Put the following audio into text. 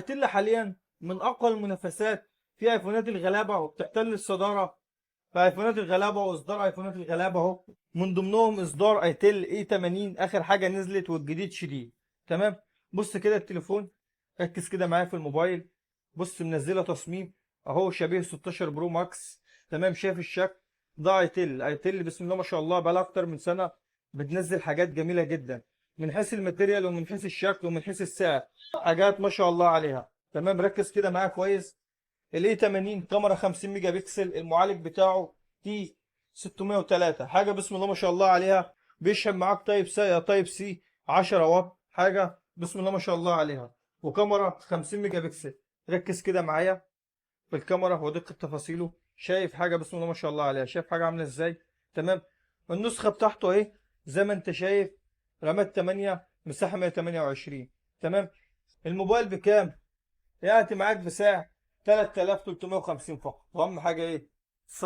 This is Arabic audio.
تل حاليا من اقوى المنافسات في ايفونات الغلابه وبتحتل الصداره في ايفونات الغلابه واصدار ايفونات الغلابه اهو. من ضمنهم اصدار ايتل اي 80 اخر حاجه نزلت والجديد شديد. تمام. بص كده التليفون، ركز كده معايا في الموبايل. بص منزله تصميم اهو شبيه 16 برو ماكس. تمام. شايف الشكل ده؟ ايتل بسم الله ما شاء الله بقى اكتر من سنه بتنزل حاجات جميله جدا من حيث الماتيريال ومن حيث الشكل ومن حيث السعر. حاجات ما شاء الله عليها. تمام. ركز كده معايا كويس. الاي 80 كاميرا 50 ميجا بكسل، المعالج بتاعه تي 603 حاجه بسم الله ما شاء الله عليها. بيشحن معاك تايب سي 10 واط حاجه بسم الله ما شاء الله عليها. وكاميرا 50 ميجا بكسل. ركز كده معايا في الكاميرا ودقه تفاصيله. شايف حاجه بسم الله ما شاء الله عليها؟ شايف حاجه عامله ازاي؟ تمام. النسخه بتاعته اهي زي ما انت شايف. رامات 8، مساحه 128. تمام. الموبايل بكام؟ ياتي معاك بسعر 3350 فقط. واهم حاجه ايه؟